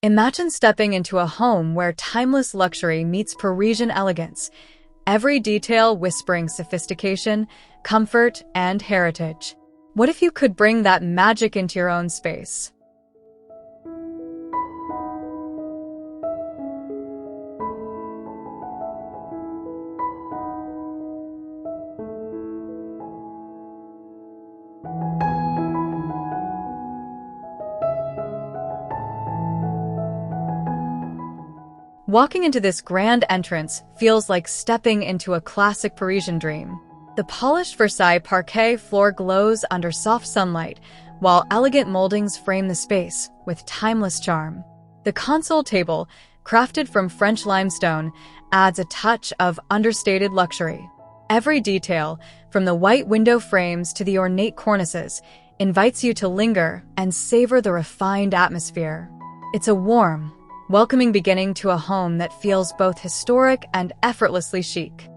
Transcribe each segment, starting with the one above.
Imagine stepping into a home where timeless luxury meets Parisian elegance, every detail whispering sophistication, comfort, and heritage. What if you could bring that magic into your own space? Walking into this grand entrance feels like stepping into a classic Parisian dream. The polished Versailles parquet floor glows under soft sunlight, while elegant moldings frame the space with timeless charm. The console table, crafted from French limestone, adds a touch of understated luxury. Every detail, from the white window frames to the ornate cornices, invites you to linger and savor the refined atmosphere. It's a warm, welcoming beginning to a home that feels both historic and effortlessly chic.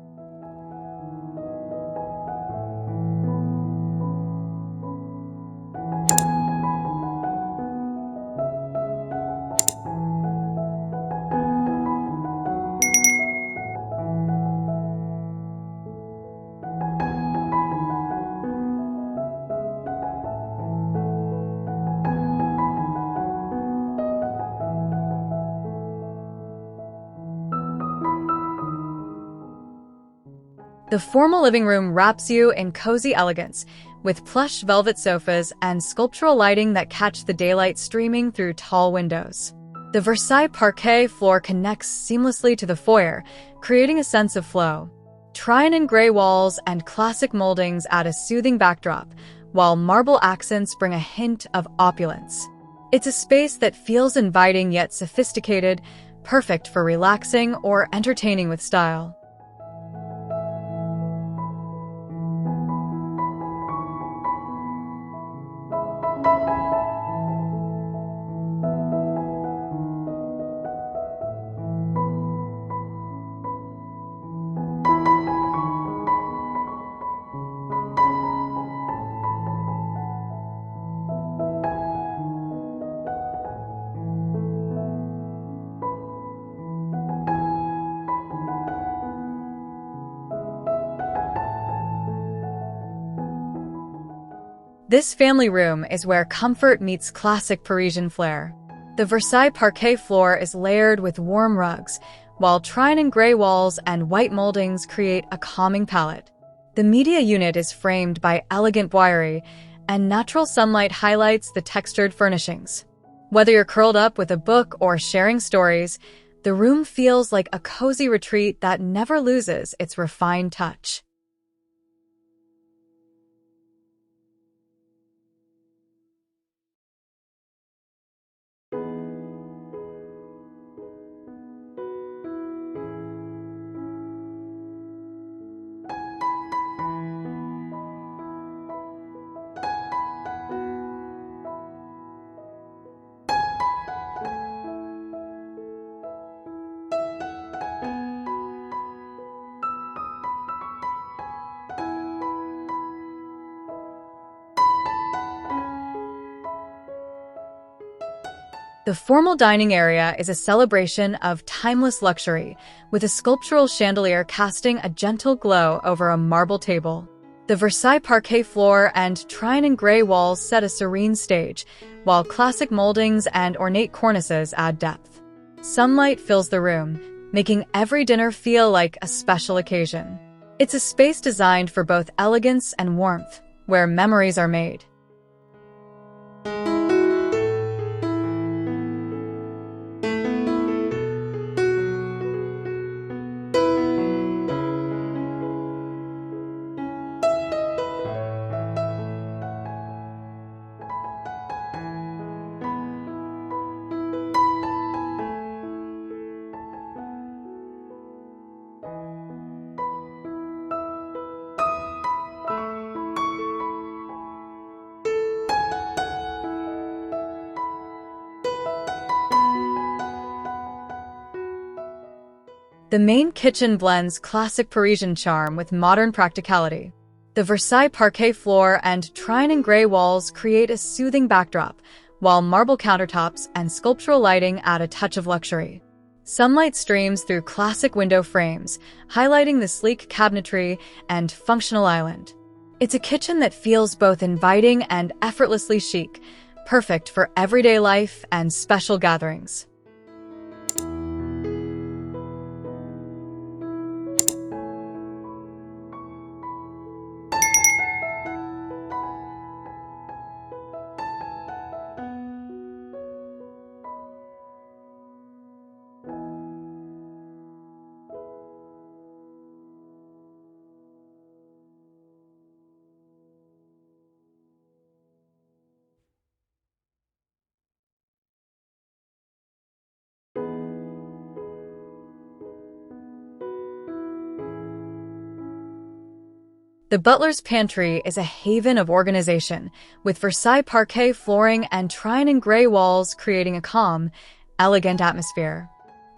The formal living room wraps you in cozy elegance, with plush velvet sofas and sculptural lighting that catch the daylight streaming through tall windows. The Versailles parquet floor connects seamlessly to the foyer, creating a sense of flow. Trine and gray walls and classic moldings add a soothing backdrop, while marble accents bring a hint of opulence. It's a space that feels inviting yet sophisticated, perfect for relaxing or entertaining with style. This family room is where comfort meets classic Parisian flair. The Versailles parquet floor is layered with warm rugs, while trine and gray walls and white moldings create a calming palette. The media unit is framed by elegant boiserie, and natural sunlight highlights the textured furnishings. Whether you're curled up with a book or sharing stories, the room feels like a cozy retreat that never loses its refined touch. The formal dining area is a celebration of timeless luxury, with a sculptural chandelier casting a gentle glow over a marble table. The Versailles parquet floor and trine and gray walls set a serene stage, while classic moldings and ornate cornices add depth. Sunlight fills the room, making every dinner feel like a special occasion. It's a space designed for both elegance and warmth, where memories are made. The main kitchen blends classic Parisian charm with modern practicality. The Versailles parquet floor and trine and gray walls create a soothing backdrop, while marble countertops and sculptural lighting add a touch of luxury. Sunlight streams through classic window frames, highlighting the sleek cabinetry and functional island. It's a kitchen that feels both inviting and effortlessly chic, perfect for everyday life and special gatherings. The butler's pantry is a haven of organization, with Versailles parquet flooring and trine and gray walls creating a calm, elegant atmosphere.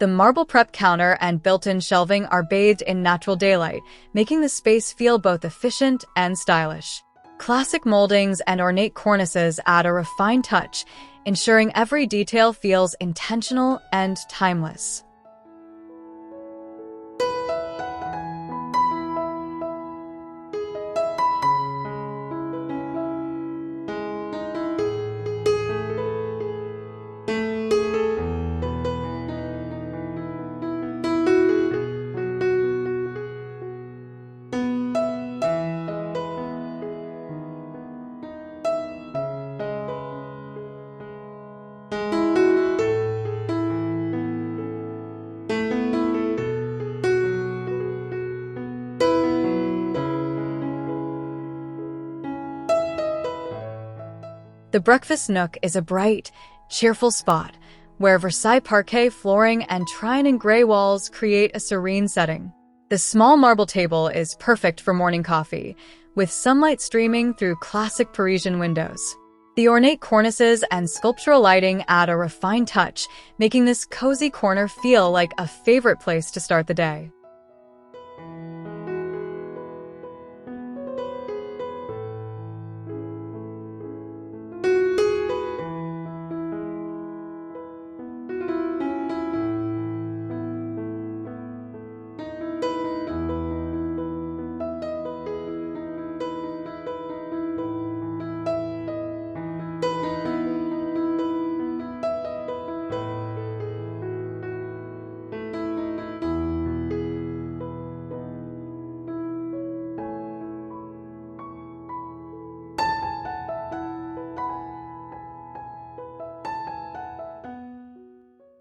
The marble prep counter and built-in shelving are bathed in natural daylight, making the space feel both efficient and stylish. Classic moldings and ornate cornices add a refined touch, ensuring every detail feels intentional and timeless. The breakfast nook is a bright, cheerful spot where Versailles parquet flooring and trine and gray walls create a serene setting. The small marble table is perfect for morning coffee, with sunlight streaming through classic Parisian windows. The ornate cornices and sculptural lighting add a refined touch, making this cozy corner feel like a favorite place to start the day.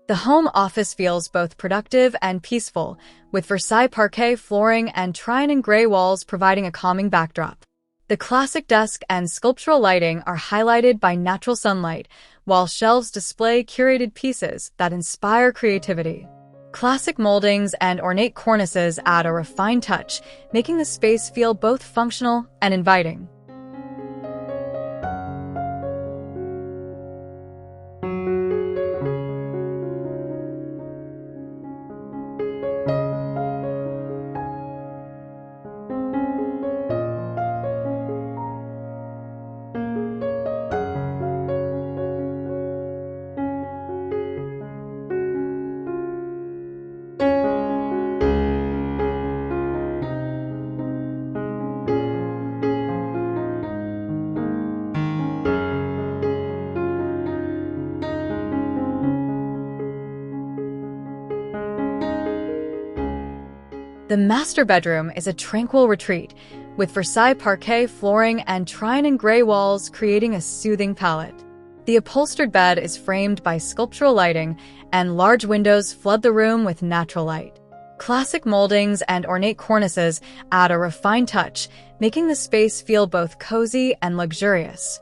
The home office feels both productive and peaceful, with Versailles parquet flooring and trine and gray walls providing a calming backdrop. The classic desk and sculptural lighting are highlighted by natural sunlight, while shelves display curated pieces that inspire creativity. Classic moldings and ornate cornices add a refined touch, making the space feel both functional and inviting. The master bedroom is a tranquil retreat, with Versailles parquet flooring and trine and gray walls creating a soothing palette. The upholstered bed is framed by sculptural lighting, and large windows flood the room with natural light. Classic moldings and ornate cornices add a refined touch, making the space feel both cozy and luxurious.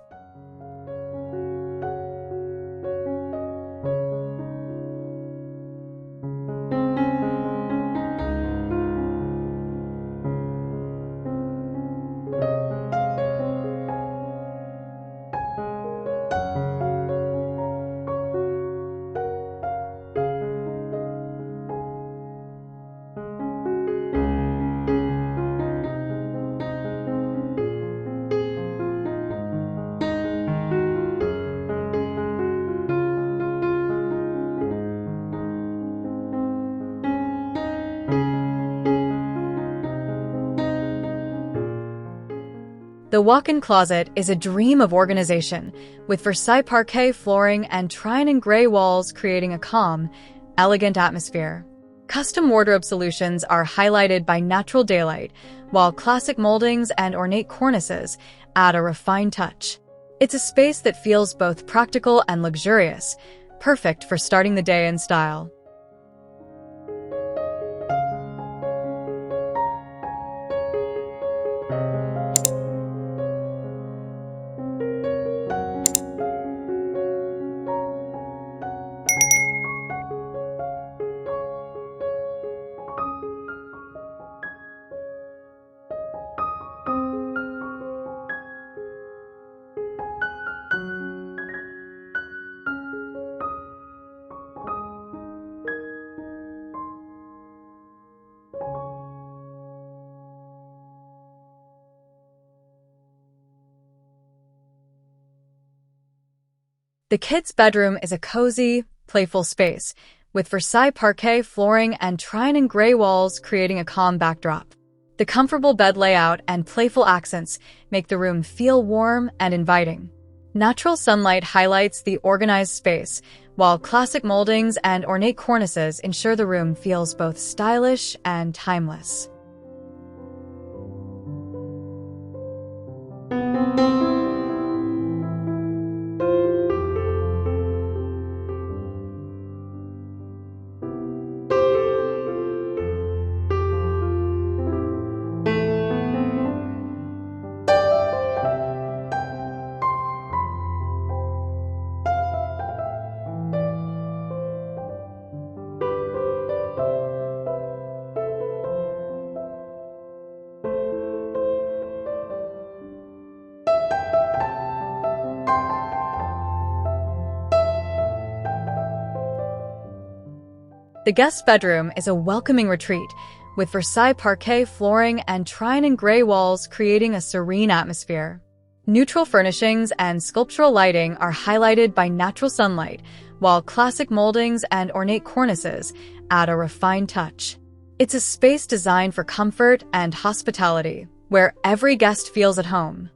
The walk-in closet is a dream of organization, with Versailles parquet flooring and trine and gray walls creating a calm, elegant atmosphere. Custom wardrobe solutions are highlighted by natural daylight, while classic moldings and ornate cornices add a refined touch. It's a space that feels both practical and luxurious, perfect for starting the day in style. The kids' bedroom is a cozy, playful space, with Versailles parquet flooring and trine and gray walls creating a calm backdrop. The comfortable bed layout and playful accents make the room feel warm and inviting. Natural sunlight highlights the organized space, while classic moldings and ornate cornices ensure the room feels both stylish and timeless. The guest bedroom is a welcoming retreat, with Versailles parquet flooring and trine and gray walls creating a serene atmosphere. Neutral furnishings and sculptural lighting are highlighted by natural sunlight, while classic moldings and ornate cornices add a refined touch. It's a space designed for comfort and hospitality, where every guest feels at home.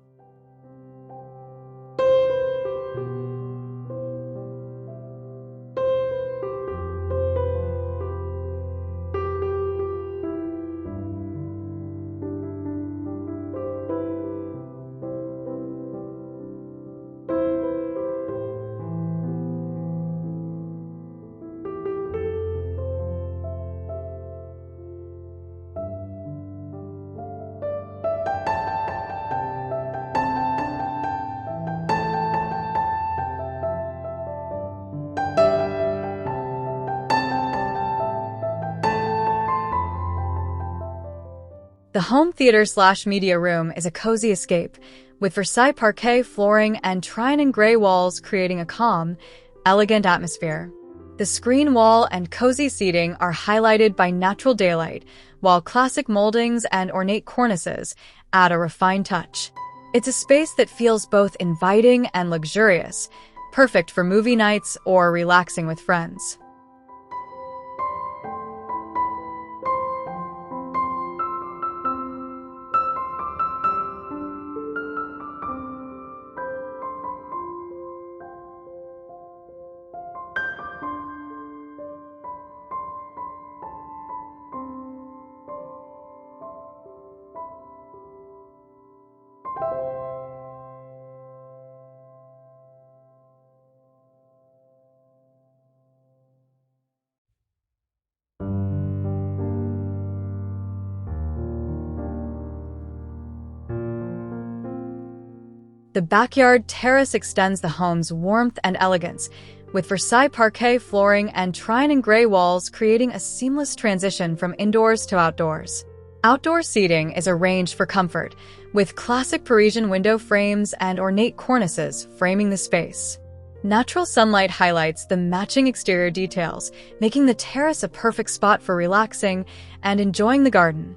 The home theater/media room is a cozy escape, with Versailles parquet flooring and trine and gray walls creating a calm, elegant atmosphere. The screen wall and cozy seating are highlighted by natural daylight, while classic moldings and ornate cornices add a refined touch. It's a space that feels both inviting and luxurious, perfect for movie nights or relaxing with friends. The backyard terrace extends the home's warmth and elegance, with Versailles parquet flooring and trine and gray walls creating a seamless transition from indoors to outdoors. Outdoor seating is arranged for comfort, with classic Parisian window frames and ornate cornices framing the space. Natural sunlight highlights the matching exterior details, making the terrace a perfect spot for relaxing and enjoying the garden.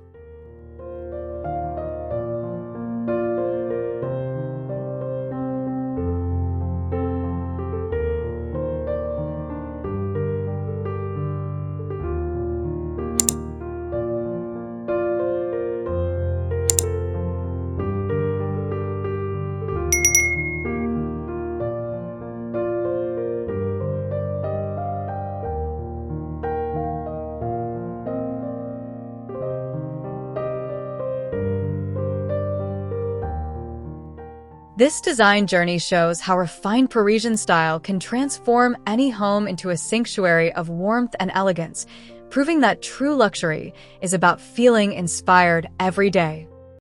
This design journey shows how refined Parisian style can transform any home into a sanctuary of warmth and elegance, proving that true luxury is about feeling inspired every day.